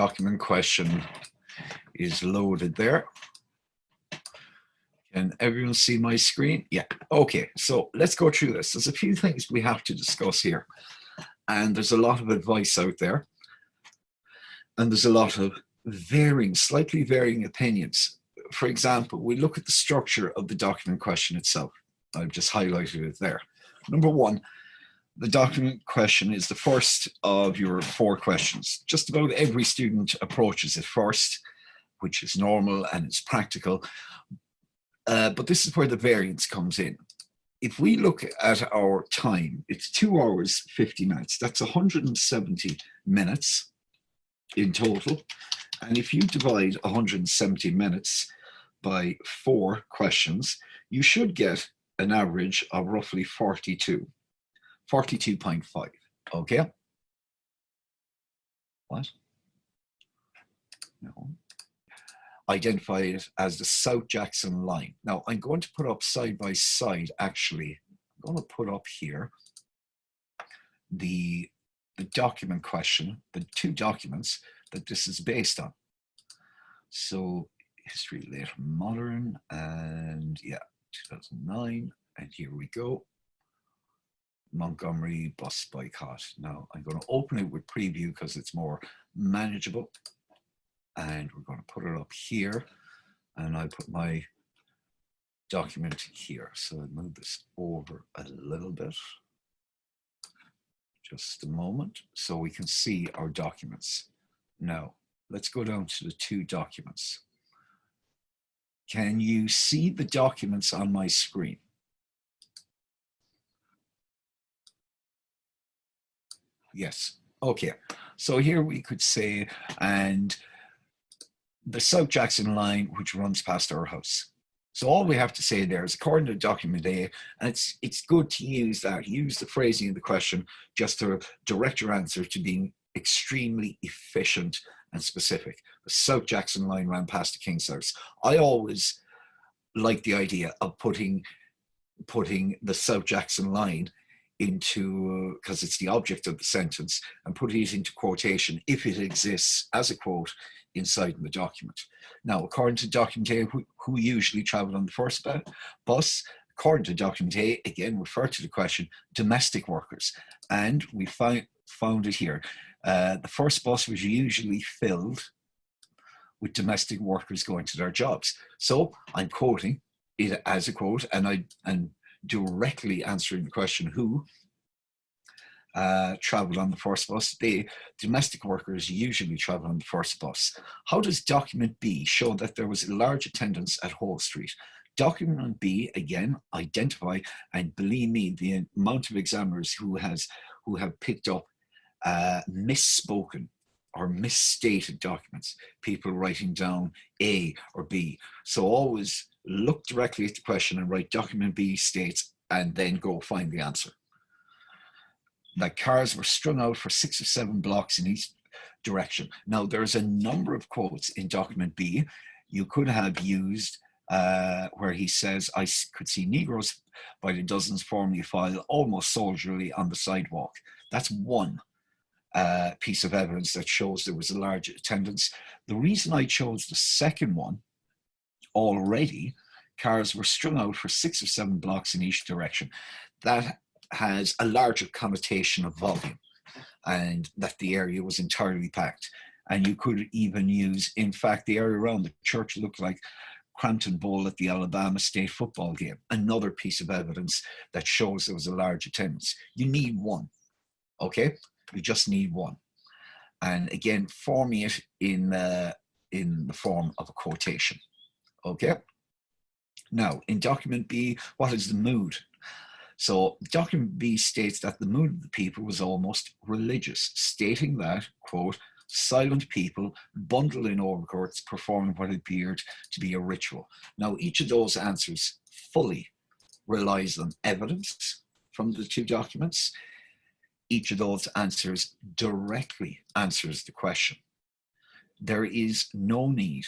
document question is loaded there. Can everyone see my screen? Yeah. Okay, so let's go through this. There's a few things we have to discuss here. And there's a lot of advice out there. And there's a lot of slightly varying opinions. For example, we look at the structure of the document question itself. I've just highlighted it there. Number one, the document question is the first of your 4 questions. Just about every student approaches it first, which is normal and it's practical. But this is where the variance comes in. If we look at our time, it's 2 hours, 50 minutes. That's 170 minutes in total. And if you divide 170 minutes by 4 questions, you should get an average of roughly 42.5, okay? What? No. Identify it as the South Jackson line. Now, I'm going to put up side by side, actually. I'm going to put up here the document question, the 2 documents that this is based on. So, history, late modern, and yeah, 2009, and here we go. Montgomery bus boycott. Now, I'm going to open it with preview because it's more manageable. And we're going to put it up here, and I put my document here. So I'll move this over a little bit. Just a moment, so we can see our documents. Now, let's go down to the 2 documents. Can you see the documents on my screen? Yes. Okay. So here we could say, and the South Jackson line, which runs past our house. So all we have to say there is according to document A, and it's good to use that, use the phrasing of the question just to direct your answer to being extremely efficient and specific. The South Jackson line ran past the King's house. I always like the idea of putting the South Jackson line into, because it's the object of the sentence, and putting it into quotation if it exists as a quote inside the document. Now, according to document A, who usually travel on the first bus? According to document A, again, refer to the question, domestic workers. And we found it here. The first bus was usually filled with domestic workers going to their jobs. So I'm quoting it as a quote, and directly answering the question who traveled on the first bus. The domestic workers usually travel on the first bus. How does document B show that there was a large attendance at Hall Street? Document B, again, identify, and believe me, the amount of examiners who have picked up misspoken or misstated documents, people writing down A or B. So always look directly at the question and write document B states, and then go find the answer. That cars were strung out for 6 or 7 blocks in each direction. Now, there's a number of quotes in document B you could have used where he says, I could see Negroes by the dozens forming a file almost soldierly on the sidewalk. That's one piece of evidence that shows there was a large attendance. The reason I chose the second one, already, cars were strung out for 6 or 7 blocks in each direction. That has a larger connotation of volume, and that the area was entirely packed. And you could even use, in fact, the area around the church looked like Crampton Bowl at the Alabama State football game. Another piece of evidence that shows there was a large attendance. You need one, okay? You just need one. And again, forming it in the form of a quotation, okay? Now, in document B, what is the mood? So document B states that the mood of the people was almost religious, stating that, quote, silent people bundled in overcoats performing what appeared to be a ritual. Now, each of those answers fully relies on evidence from the 2 documents. Each of those answers directly answers the question. There is no need,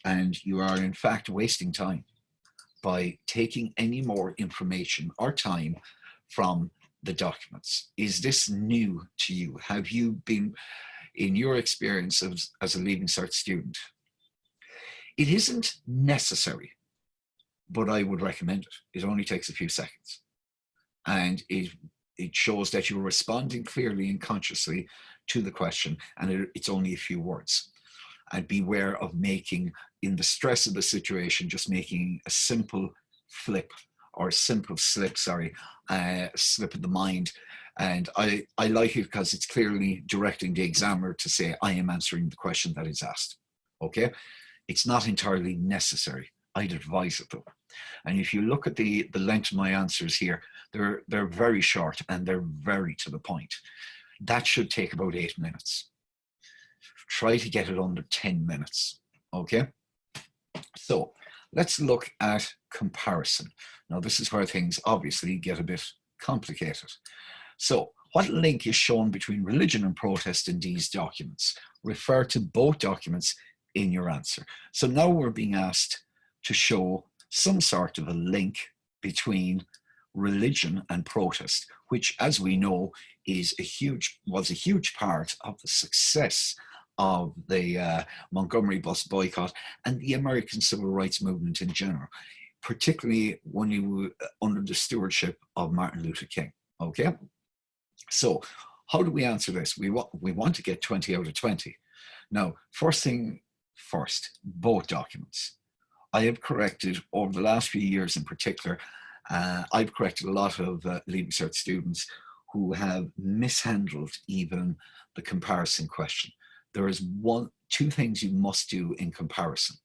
and you are in fact wasting time by taking any more information or time from the documents. Is this new to you? Have you been, in your experience as a Leaving Cert student? It isn't necessary, but I would recommend it. It only takes a few seconds. And it shows that you're responding clearly and consciously to the question, and it's only a few words. And beware of making, in the stress of the situation, just making a simple flip or a simple slip, slip of the mind. And I like it because it's clearly directing the examiner to say, I am answering the question that is asked. Okay? It's not entirely necessary. I'd advise it though. And if you look at the length of my answers here, they're very short and they're very to the point. That should take about 8 minutes. Try to get it under 10 minutes, okay? So let's look at comparison. Now this is where things obviously get a bit complicated. So what link is shown between religion and protest in these documents? Refer to both documents in your answer. So now we're being asked to show some sort of a link between religion and protest, which, as we know, was a huge part of the success of the Montgomery bus boycott and the American civil rights movement in general, particularly when you were under the stewardship of Martin Luther King. Okay, so how do we answer this? We want to get 20 out of 20. Now, first thing first, both documents. I have corrected over the last few years in particular, I've corrected a lot of Leaving Cert students who have mishandled even the comparison question. There is two things you must do in comparison.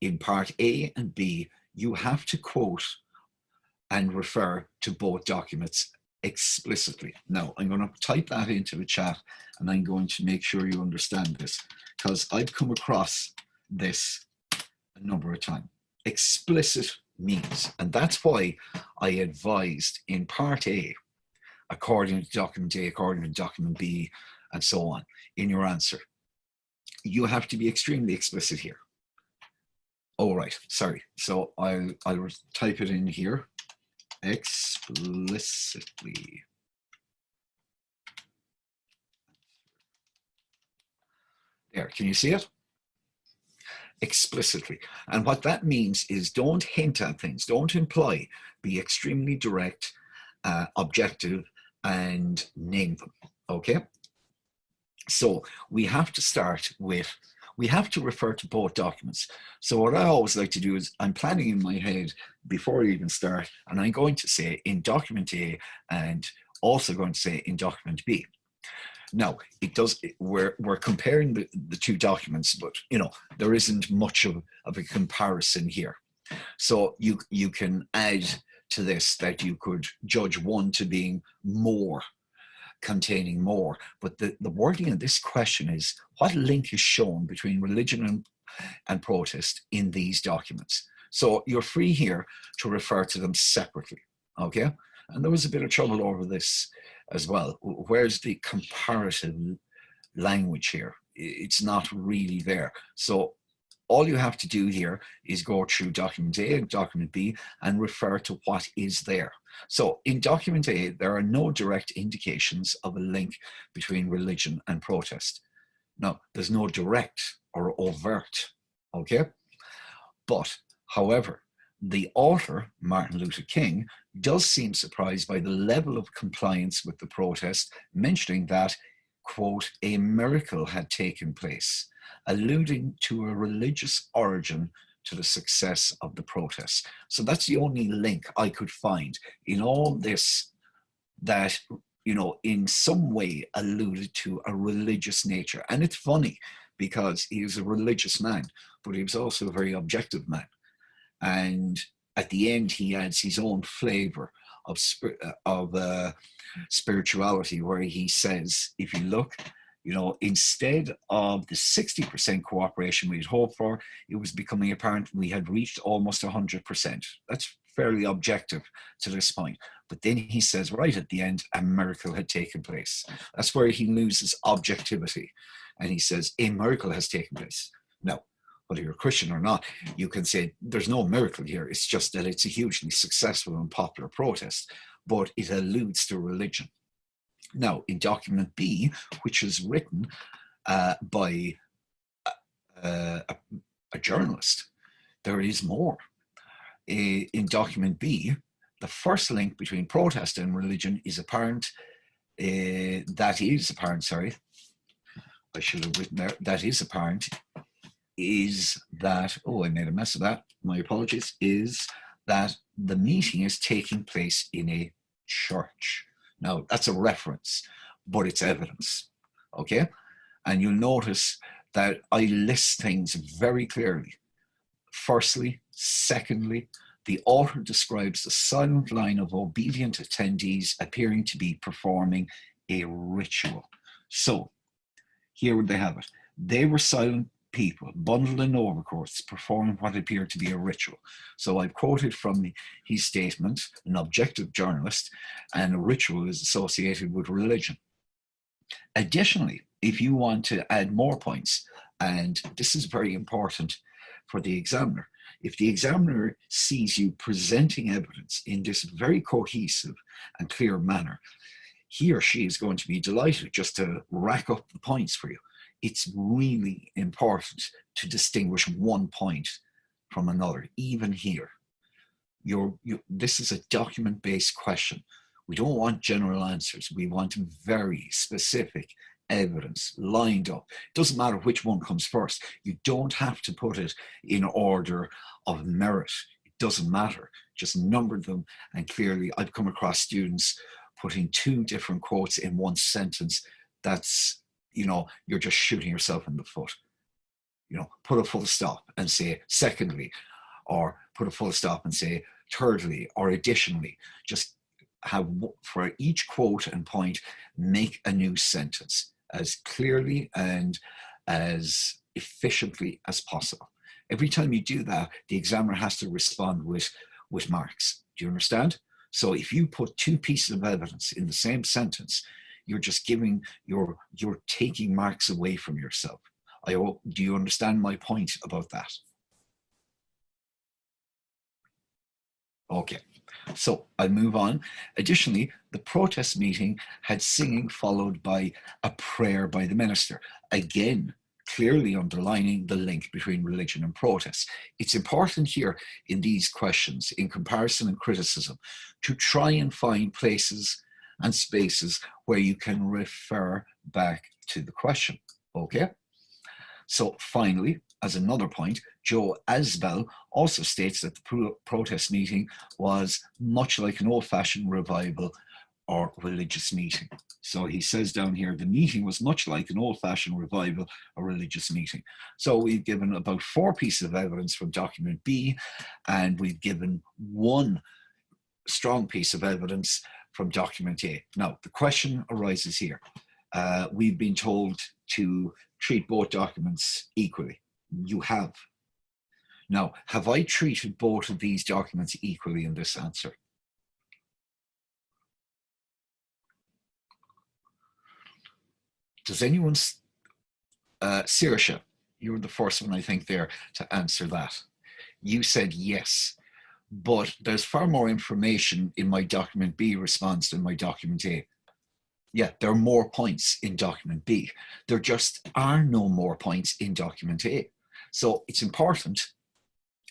In part A and B, you have to quote and refer to both documents explicitly. Now, I'm going to type that into the chat and I'm going to make sure you understand this, because I've come across this a number of times. Explicit means, and that's why I advised in part A, according to document A, according to document B, and so on, in your answer. You have to be extremely explicit here. Oh, right, sorry. So I'll type it in here, explicitly. There, can you see it? Explicitly. And what that means is don't hint at things, don't imply, be extremely direct, objective, and name them, okay? So we have to start with, we have to refer to both documents. So what I always like to do is I'm planning in my head before I even start, and I'm going to say in document A and also going to say in document B. Now, we're comparing the two documents, but you know, there isn't much of a comparison here. So you can add to this that you could judge one to being more, containing more. But the wording of this question is, what link is shown between religion and protest in these documents? So you're free here to refer to them separately, okay? And there was a bit of trouble over this as well. Where's the comparative language here? It's not really there. So all you have to do here is go through document A and document B and refer to what is there. So in document A, there are no direct indications of a link between religion and protest. No, there's no direct or overt, okay? But, however, the author, Martin Luther King, does seem surprised by the level of compliance with the protest, mentioning that, quote, a miracle had taken place, alluding to a religious origin to the success of the protest. So that's the only link I could find in all this that, you know, in some way alluded to a religious nature. And it's funny because he was a religious man, but he was also a very objective man. And at the end, he adds his own flavor of spirituality, where he says, if you look, you know, instead of the 60% cooperation we'd hoped for, it was becoming apparent we had reached almost 100%. That's fairly objective to this point. But then he says, right at the end, a miracle had taken place. That's where he loses objectivity. And he says, a miracle has taken place. Now, whether you're a Christian or not, you can say there's no miracle here. It's just that it's a hugely successful and popular protest, but it alludes to religion. Now, in document B, which is written by a journalist, there is more. In document B, the first link between protest and religion is apparent. That is apparent, sorry. I should have written there. That is apparent is that, oh, I made a mess of that. My apologies. Is that the meeting is taking place in a church. Now, that's a reference, but it's evidence. Okay? And you'll notice that I list things very clearly. Firstly, secondly, the author describes a silent line of obedient attendees appearing to be performing a ritual. So, here they have it. They were silent people, bundled in overcoats, performing what appeared to be a ritual. So I've quoted from his statement, an objective journalist, and a ritual is associated with religion. Additionally, if you want to add more points, and this is very important for the examiner, if the examiner sees you presenting evidence in this very cohesive and clear manner, he or she is going to be delighted just to rack up the points for you. It's really important to distinguish one point from another, even here. This is a document-based question. We don't want general answers. We want very specific evidence lined up. It doesn't matter which one comes first. You don't have to put it in order of merit. It doesn't matter. Just number them, and clearly I've come across students putting two different quotes in one sentence. That's, you're just shooting yourself in the foot. Put a full stop and say secondly, or put a full stop and say thirdly, or additionally. Just have, for each quote and point, make a new sentence as clearly and as efficiently as possible. Every time you do that, the examiner has to respond with marks. Do you understand? So if you put two pieces of evidence in the same sentence, you're just you're taking marks away from yourself. Do you understand my point about that? Okay, so I'll move on. Additionally, the protest meeting had singing followed by a prayer by the minister. Again, clearly underlining the link between religion and protest. It's important here in these questions, in comparison and criticism, to try and find places and spaces where you can refer back to the question, okay? So finally, as another point, Joe Asbel also states that the protest meeting was much like an old-fashioned revival or religious meeting. So he says down here, the meeting was much like an old-fashioned revival or religious meeting. So we've given about 4 pieces of evidence from document B, and we've given 1 strong piece of evidence from document A. Now, the question arises here. We've been told to treat both documents equally. You have. Now, have I treated both of these documents equally in this answer? Does anyone, Saoirse, you were the first one I think there to answer that. You said yes, but there's far more information in my document B response than my document A. Yeah, there are more points in document B. There just are no more points in document A. So it's important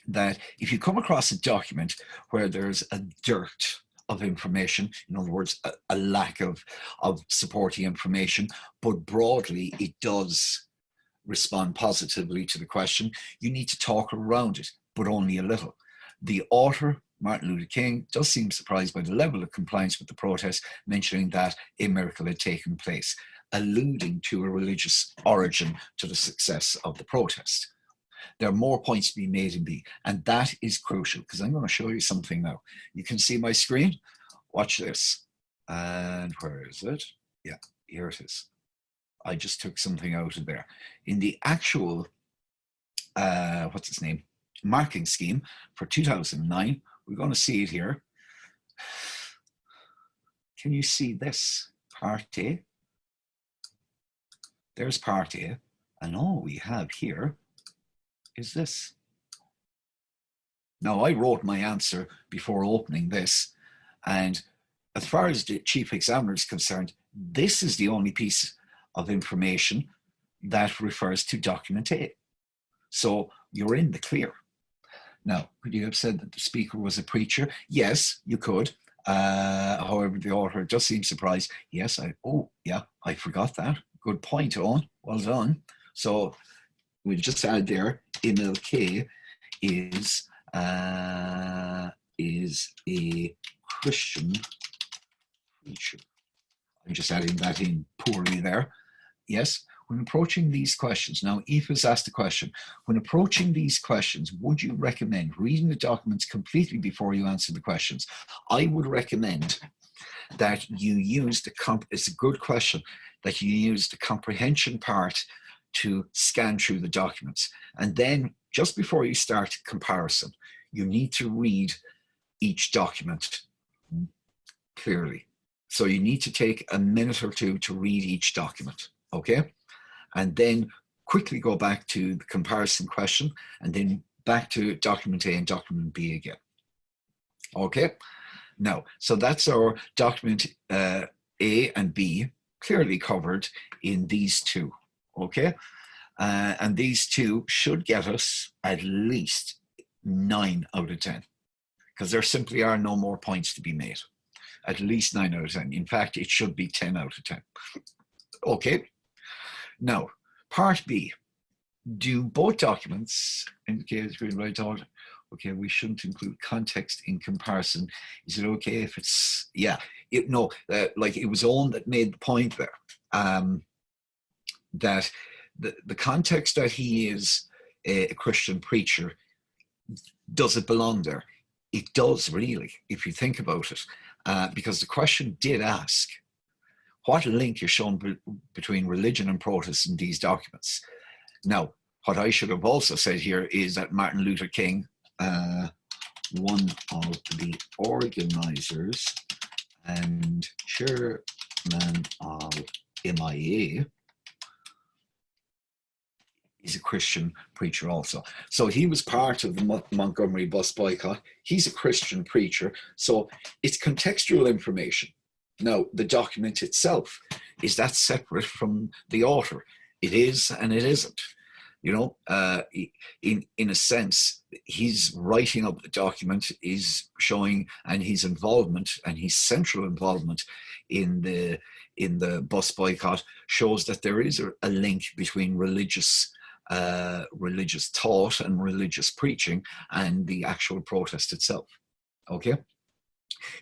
that if you come across a document where there's a dearth of information, in other words, a lack of supporting information, but broadly it does respond positively to the question, you need to talk around it, but only a little. The author, Martin Luther King, does seem surprised by the level of compliance with the protest, mentioning that a miracle had taken place, alluding to a religious origin to the success of the protest. There are more points to be made in B, and that is crucial because I'm going to show you something now. You can see my screen. Watch this. And where is it? Yeah, here it is. I just took something out of there. In the actual, what's its name? Marking scheme for 2009, we're going to see it here. Can you see this? Part A. There's part A. And all we have here is this. Now, I wrote my answer before opening this, and as far as the chief examiner is concerned, this is the only piece of information that refers to document A. So you're in the clear. Now, could you have said that the speaker was a preacher? Yes, you could. However, the author does seem surprised. Yes, I forgot that. Good point, Owen. Well done. So we'll just add there, MLK is a Christian preacher. I'm just adding that in poorly there. Yes, when approaching these questions, now Eve has asked a question, when approaching these questions, would you recommend reading the documents completely before you answer the questions? I would recommend that you use it's a good question, that you use the comprehension part to scan through the documents. And then just before you start comparison, you need to read each document clearly. So you need to take a minute or two to read each document, okay? And then quickly go back to the comparison question and then back to document A and document B again, okay? Now, so that's our document A and B clearly covered in these two, okay? And these two should get us at least 9 out of 10 because there simply are no more points to be made. At least 9 out of 10. In fact, it should be 10 out of 10. Okay. Now, part B. Do both documents indicate it's been right out? Okay, we shouldn't include context in comparison. Is it okay if it's, yeah, like it was Owen that made the point there, that the context that he is a Christian preacher, does it belong there? It does really, if you think about it, because the question did ask, what link is shown between religion and protest in these documents? Now, what I should have also said here is that Martin Luther King, one of the organizers and chairman of MIA, is a Christian preacher also. So he was part of the Montgomery bus boycott. He's a Christian preacher. So it's contextual information. Now, the document itself, is that separate from the author? It is and it isn't. You know, in a sense, his writing of the document is showing, and his involvement and his central involvement in the bus boycott shows that there is a link between religious thought and religious preaching and the actual protest itself. Okay,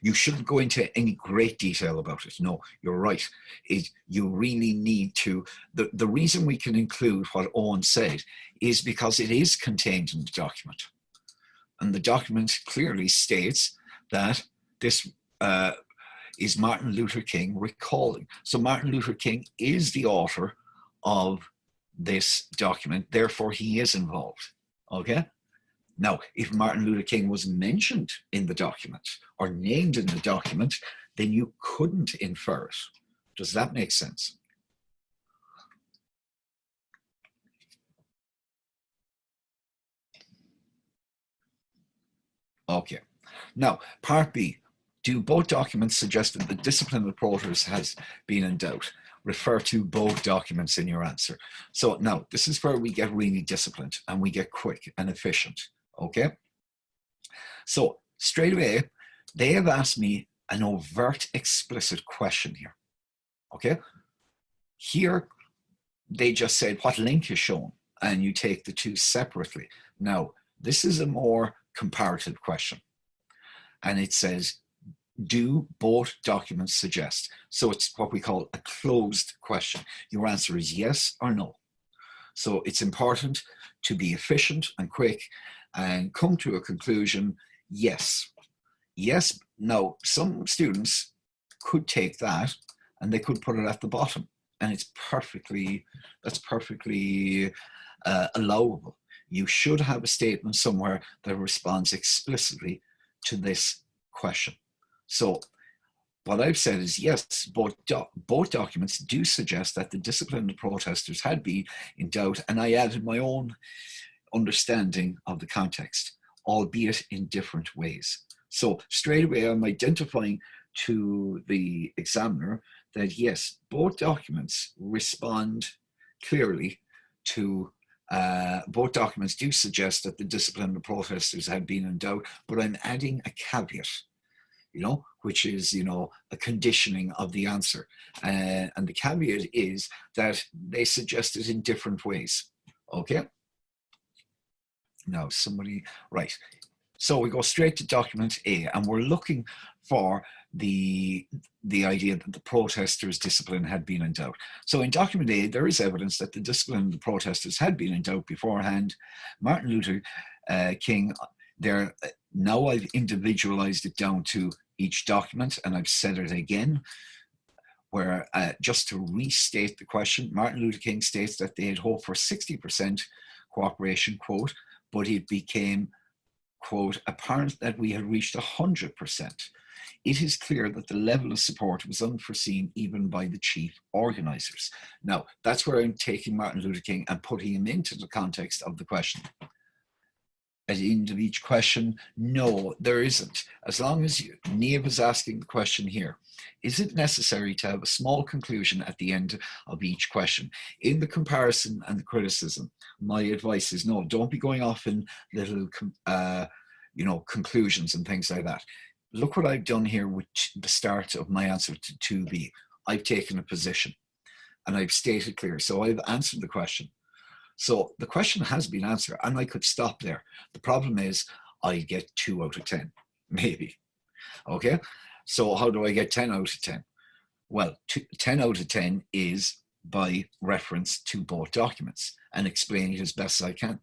you shouldn't go into any great detail about it. No, you're right. You really need to. The reason we can include what Owen said is because it is contained in the document, and the document clearly states that this is Martin Luther King recalling. So Martin Luther King is the author of this document, therefore he is involved. Okay. Now, if Martin Luther King was mentioned in the document or named in the document, then you couldn't infer it. Does that make sense? Okay. Now, part B. Do both documents suggest that the discipline of the protest has been in doubt? Refer to both documents in your answer. So now, this is where we get really disciplined and we get quick and efficient. Okay, so straight away, they have asked me an overt, explicit question here. Okay, here they just said what link is shown, and you take the two separately. Now, this is a more comparative question, and it says, do both documents suggest? So it's what we call a closed question. Your answer is yes or no. So it's important to be efficient and quick and come to a conclusion, yes. Yes. Now, some students could take that and they could put it at the bottom, and that's perfectly allowable. You should have a statement somewhere that responds explicitly to this question. So what I've said is yes, both documents do suggest that the discipline of the protesters had been in doubt, and I added my own understanding of the context, albeit in different ways. So straight away, I'm identifying to the examiner that yes, both documents respond clearly to, both documents do suggest that the discipline of the protesters had been in doubt, but I'm adding a caveat, which is, a conditioning of the answer. And the caveat is that they suggest it in different ways. Okay? Now, right. So we go straight to document A, and we're looking for the idea that the protesters' discipline had been in doubt. So in document A, there is evidence that the discipline of the protesters had been in doubt beforehand. Martin Luther King, there, now I've individualized it down to each document, and I've said it again, where just to restate the question, Martin Luther King states that they had hoped for 60% cooperation, quote, but it became, quote, apparent that we had reached 100%. It is clear that the level of support was unforeseen even by the chief organizers. Now, that's where I'm taking Martin Luther King and putting him into the context of the question. At the end of each question, no, there isn't. As long as Niamh is asking the question here, is it necessary to have a small conclusion at the end of each question? In the comparison and the criticism, my advice is no, don't be going off in little, conclusions and things like that. Look what I've done here with the start of my answer to 2B. I've taken a position and I've stated clear. So I've answered the question. So the question has been answered, and I could stop there. The problem is I get 2 out of 10, maybe. Okay, so how do I get 10 out of 10? Well, 10 out of 10 is by reference to both documents and explaining it as best as I can.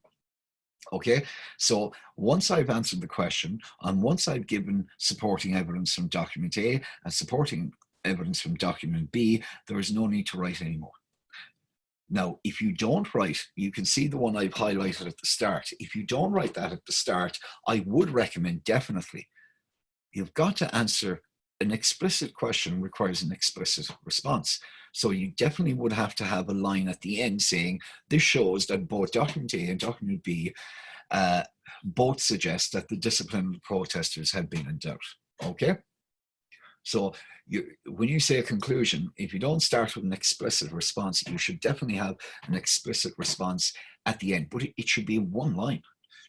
Okay, so once I've answered the question, and once I've given supporting evidence from document A and supporting evidence from document B, there is no need to write anymore. Now, if you don't write, you can see the one I've highlighted at the start. If you don't write that at the start, I would recommend definitely, you've got to answer an explicit question requires an explicit response. So you definitely would have to have a line at the end saying, this shows that both document A and document B both suggest that the discipline of the protesters had been in doubt. Okay? So when you say a conclusion, if you don't start with an explicit response, you should definitely have an explicit response at the end, but it should be one line.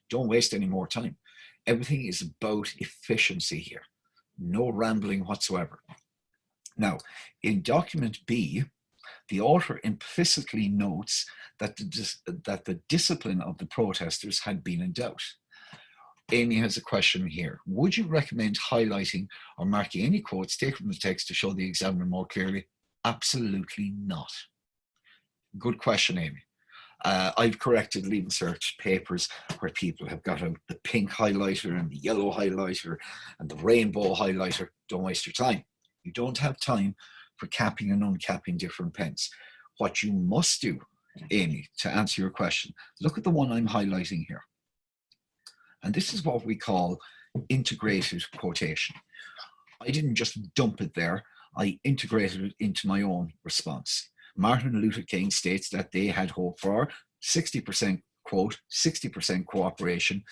Don't waste any more time. Everything is about efficiency here. No rambling whatsoever. Now, in document B, the author implicitly notes that the discipline of the protesters had been in doubt. Amy has a question here. Would you recommend highlighting or marking any quotes taken from the text to show the examiner more clearly? Absolutely not. Good question, Amy. I've corrected Leaving Cert papers where people have got out the pink highlighter and the yellow highlighter and the rainbow highlighter. Don't waste your time. You don't have time for capping and uncapping different pens. What you must do, Amy, to answer your question, look at the one I'm highlighting here. And this is what we call integrated quotation. I didn't just dump it there. I integrated it into my own response. Martin Luther King states that they had hoped for 60%, quote, 60% cooperation,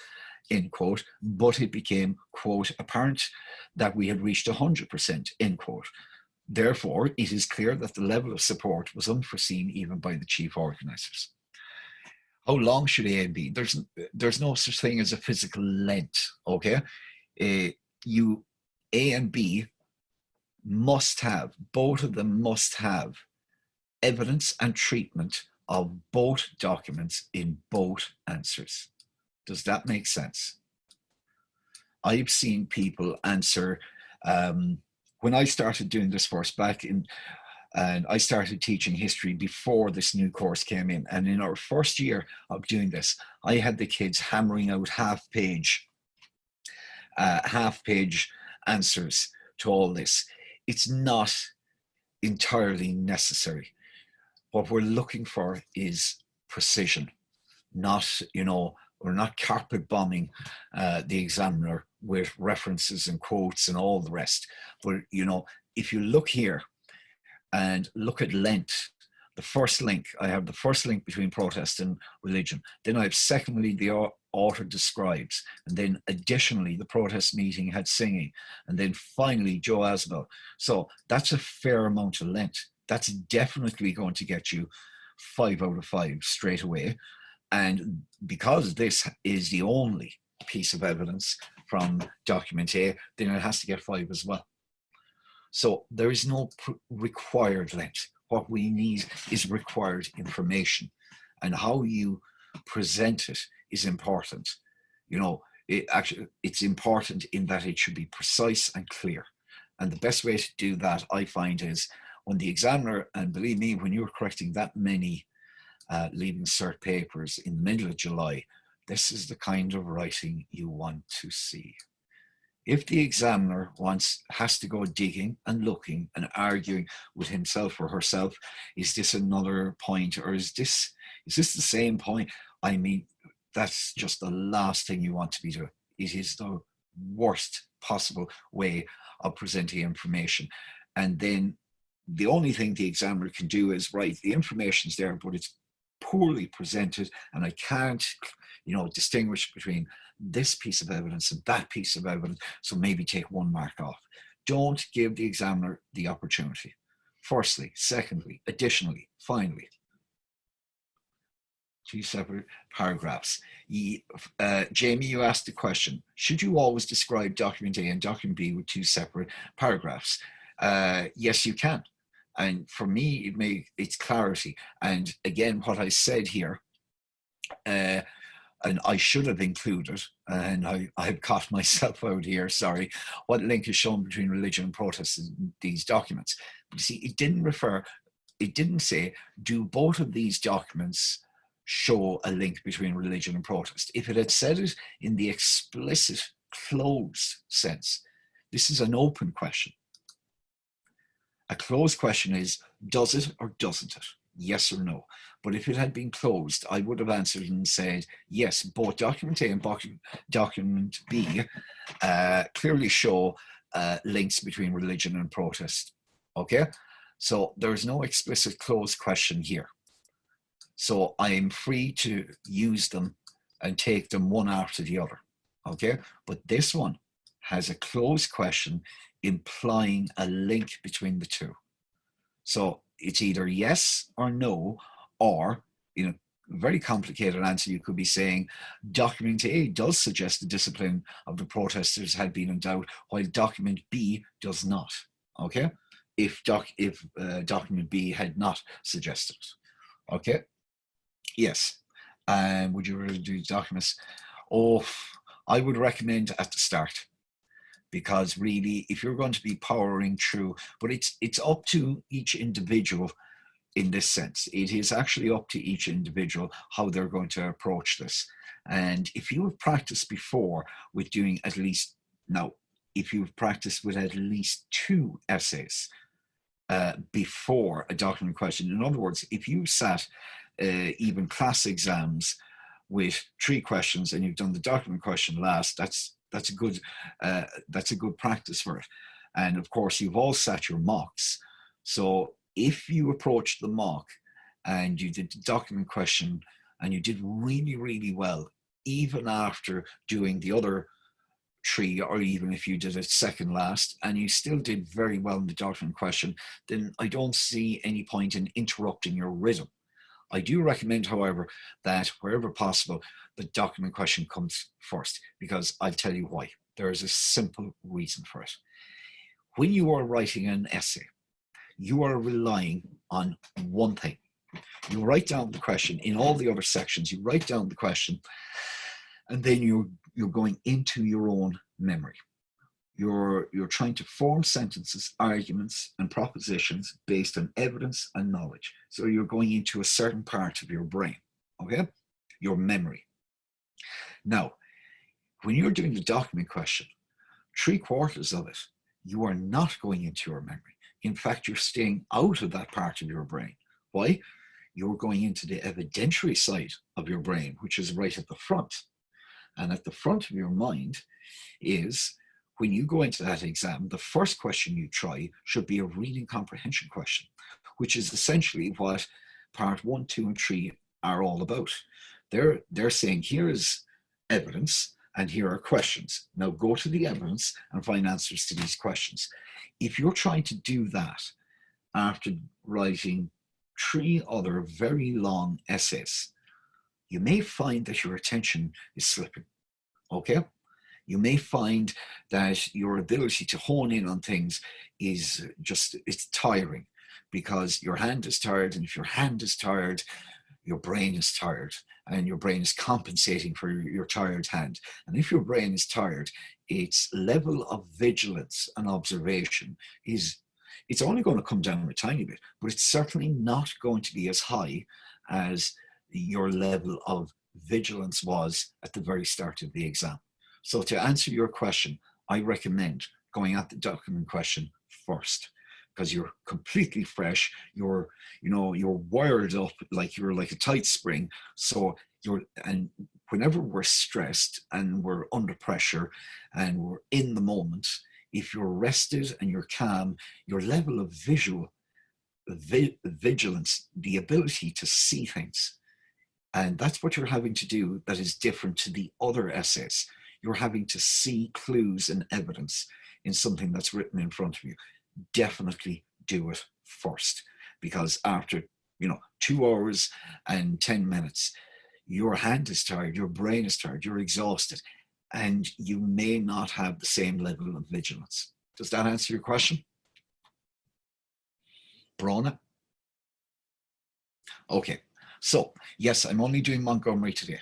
end quote, but it became, quote, apparent that we had reached 100%, end quote. Therefore, it is clear that the level of support was unforeseen even by the chief organizers. How long should A and B? There's no such thing as a physical length, okay? A and B must have, both of them must have evidence and treatment of both documents in both answers. Does that make sense? I've seen people answer, when I started doing this course back in, and I started teaching history before this new course came in. And in our first year of doing this, I had the kids hammering out half-page answers to all this. It's not entirely necessary. What we're looking for is precision, not, we're not carpet bombing the examiner with references and quotes and all the rest. But, if you look here, and look at length, the first link. I have the first link between protest and religion. Then I have secondly, the author describes. And then additionally, the protest meeting had singing. And then finally, Joe Asbel. So that's a fair amount of length. That's definitely going to get you 5 out of 5 straight away. And because this is the only piece of evidence from document A, then it has to get 5 as well. So there is no required length. What we need is required information, and how you present it is important. You know, it's important in that it should be precise and clear. And the best way to do that, I find, is when the examiner, and believe me, when you're correcting that many leaving cert papers in the middle of July, this is the kind of writing you want to see. If the examiner has to go digging and looking and arguing with himself or herself, is this another point, or is this the same point? I mean, that's just the last thing you want to be doing. It is the worst possible way of presenting information. And then the only thing the examiner can do is, right, the information's there, but it's poorly presented, and I can't, distinguish between this piece of evidence and that piece of evidence, so maybe take 1 mark off. Don't give the examiner the opportunity. Firstly, secondly, additionally, finally. 2 separate paragraphs. Jamie, you asked a question. Should you always describe document A and document B with 2 separate paragraphs? Yes, you can. And for me, it's clarity. And again, what I said here, and I should have included, and I've caught myself out here, sorry, what link is shown between religion and protest in these documents. But you see, it didn't say, do both of these documents show a link between religion and protest? If it had said it in the explicit closed sense, this is an open question. A closed question is, does it or doesn't it? Yes or no. But if it had been closed, I would have answered and said, yes, both document A and document B clearly show links between religion and protest. Okay? So there's no explicit closed question here. So I'm free to use them and take them one after the other. Okay? But this one has a closed question implying a link between the two. So it's either yes or no, or in a very complicated answer, you could be saying document A does suggest the discipline of the protesters had been in doubt, while document B does not. Okay, if document B had not suggested it. Okay, yes. And would you rather do documents? Oh, I would recommend at the start. Because really, if you're going to be powering through, but it's up to each individual in this sense. It is actually up to each individual how they're going to approach this. And if you have practiced before with doing if you've practiced with at least 2 essays before a document question, in other words, if you sat even class exams with 3 questions and you've done the document question last, that's a good practice for it. And of course, you've all sat your mocks. So if you approached the mock and you did the document question and you did really, really well, even after doing the other 3, or even if you did it second last and you still did very well in the document question, then I don't see any point in interrupting your rhythm. I do recommend, however, that wherever possible, the document question comes first, because I'll tell you why. There is a simple reason for it. When you are writing an essay, you are relying on one thing. You write down the question. In all the other sections, you write down the question, and then you're going into your own memory. You're trying to form sentences, arguments, and propositions based on evidence and knowledge. So you're going into a certain part of your brain, okay? Your memory. Now, when you're doing the document question, 3/4 of it, you are not going into your memory. In fact, you're staying out of that part of your brain. Why? You're going into the evidentiary side of your brain, which is right at the front. And at the front of your mind is, when you go into that exam, the first question you try should be a reading comprehension question, which is essentially what part 1, 2, and 3 are all about. They're saying here is evidence and here are questions. Now go to the evidence and find answers to these questions. If you're trying to do that after writing 3 other very long essays, you may find that your attention is slipping, okay? You may find that your ability to hone in on things is just, it's tiring because your hand is tired. And if your hand is tired, your brain is tired, and your brain is compensating for your tired hand. And if your brain is tired, its level of vigilance and observation it's only going to come down a tiny bit, but it's certainly not going to be as high as your level of vigilance was at the very start of the exam. So to answer your question, I recommend going at the document question first, because you're completely fresh. You're wired up like you're like a tight spring. So and whenever we're stressed and we're under pressure and we're in the moment, if you're rested and you're calm, your level of vigilance, the ability to see things, and that's what you're having to do that is different to the other essays. You're having to see clues and evidence in something that's written in front of you. Definitely do it first, because after 2 hours and 10 minutes, your hand is tired, your brain is tired, you're exhausted, and you may not have the same level of vigilance. Does that answer your question, Brona? Okay, so yes, I'm only doing Montgomery today.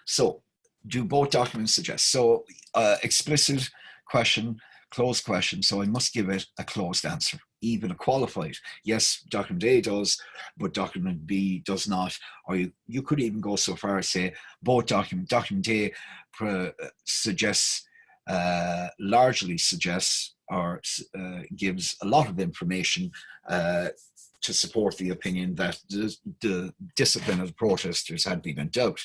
So do both documents suggest? So explicit question, closed question, so I must give it a closed answer, even a qualified. Yes, document A does, but document B does not. Or you could even go so far as say both document A suggests, largely suggests, or gives a lot of information to support the opinion that the discipline of the protesters had been in doubt,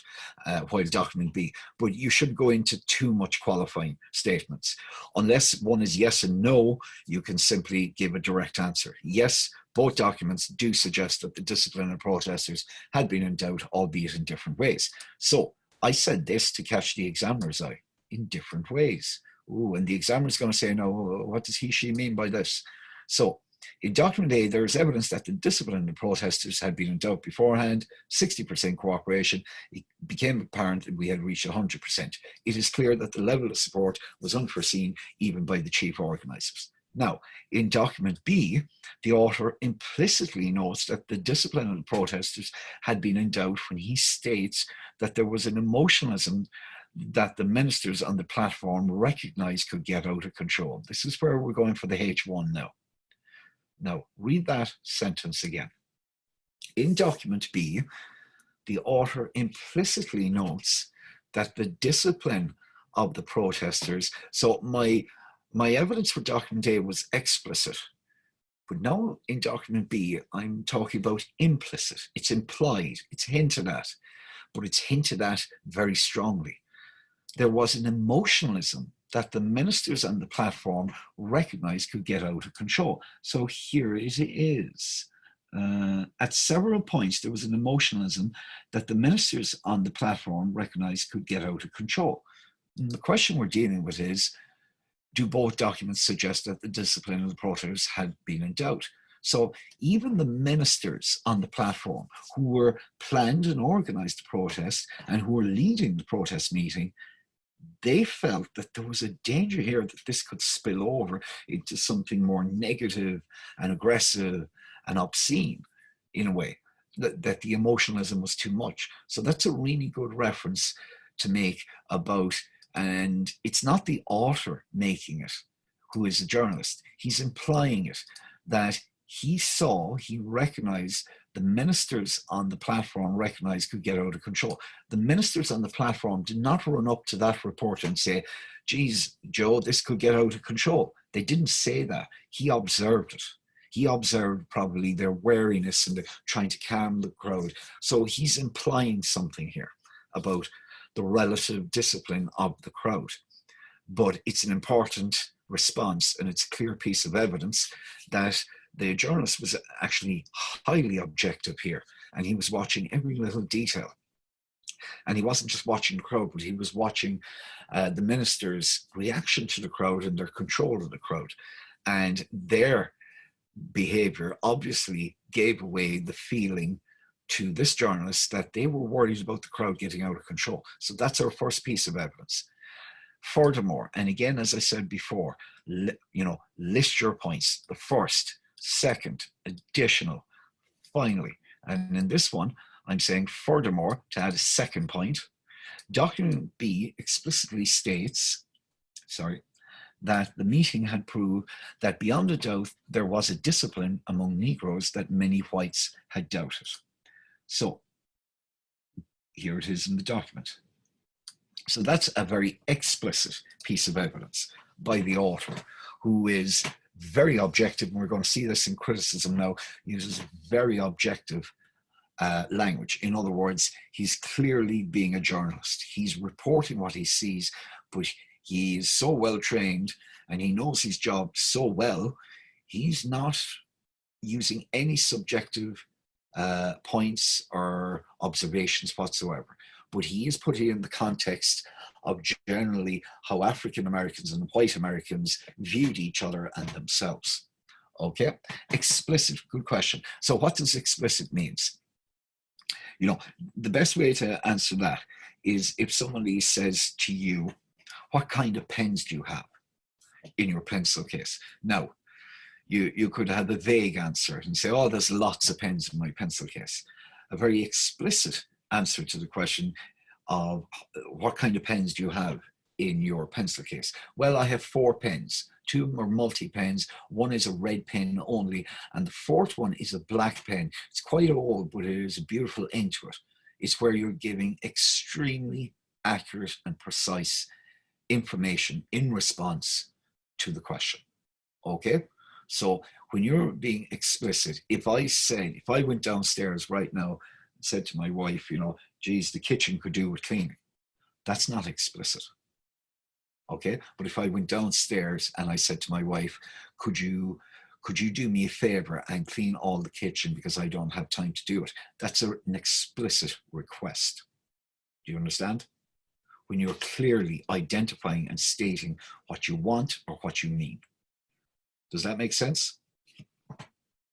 while document B. But you shouldn't go into too much qualifying statements. Unless one is yes and no, you can simply give a direct answer. Yes, both documents do suggest that the discipline of protesters had been in doubt, albeit in different ways. So I said this to catch the examiner's eye, in different ways. Ooh, and the examiner's going to say, no, what does he, she mean by this? So in document A, there is evidence that the discipline of the protesters had been in doubt beforehand, 60% cooperation. It became apparent that we had reached 100%. It is clear that the level of support was unforeseen even by the chief organisers. Now, in document B, the author implicitly notes that the discipline of the protesters had been in doubt when he states that there was an emotionalism that the ministers on the platform recognized could get out of control. This is where we're going for the H1 now. Now, read that sentence again. In document B, the author implicitly notes that the discipline of the protesters, so my evidence for document A was explicit, but now in document B, I'm talking about implicit. It's implied, it's hinted at, but it's hinted at very strongly. There was an emotionalism that the ministers on the platform recognized could get out of control. So here it is. At several points, there was an emotionalism that the ministers on the platform recognized could get out of control. And the question we're dealing with is, do both documents suggest that the discipline of the protesters had been in doubt? So even the ministers on the platform who were planned and organized the protest and who were leading the protest meeting, they felt that there was a danger here that this could spill over into something more negative and aggressive and obscene in a way, that the emotionalism was too much. So that's a really good reference to make about, and it's not the author making it, who is a journalist. He's implying it, that he recognized the ministers on the platform recognized could get out of control. The ministers on the platform did not run up to that reporter and say, geez, Joe, this could get out of control. They didn't say that. He observed it. He observed probably their wariness and trying to calm the crowd. So he's implying something here about the relative discipline of the crowd. But it's an important response, and it's a clear piece of evidence that the journalist was actually highly objective here. and he was watching every little detail. And he wasn't just watching the crowd, but he was watching the minister's reaction to the crowd and their control of the crowd. And their behavior obviously gave away the feeling to this journalist that they were worried about the crowd getting out of control. So that's our first piece of evidence. Furthermore, and again, as I said before, list your points: the first, second, additional, finally. And in this one, I'm saying furthermore, to add a second point. Document B explicitly states, that the meeting had proved that beyond a doubt there was a discipline among Negroes that many whites had doubted. So here it is in the document. So that's a very explicit piece of evidence by the author, who is very objective, and we're going to see this in criticism now, uses very objective language. In other words, he's clearly being a journalist. He's reporting what he sees, but he is so well trained and he knows his job so well, he's not using any subjective points or observations whatsoever. But he is putting in the context of generally how African Americans and white Americans viewed each other and themselves. Okay, explicit, good question. So what does explicit means? The best way to answer that is if somebody says to you, what kind of pens do you have in your pencil case? Now, you could have a vague answer and say, oh, there's lots of pens in my pencil case. A very explicit answer to the question of what kind of pens do you have in your pencil case? Well, I have 4 pens. 2 of them are multi-pens. One is a red pen only, and the 4th one is a black pen. It's quite old, but it is a beautiful end to it. It's where you're giving extremely accurate and precise information in response to the question. Okay? So when you're being explicit, if I went downstairs right now and said to my wife, geez, the kitchen could do with cleaning, that's not explicit. Okay, but if I went downstairs and I said to my wife, could you do me a favor and clean all the kitchen because I don't have time to do it? That's an explicit request. Do you understand? When you're clearly identifying and stating what you want or what you need. Does that make sense?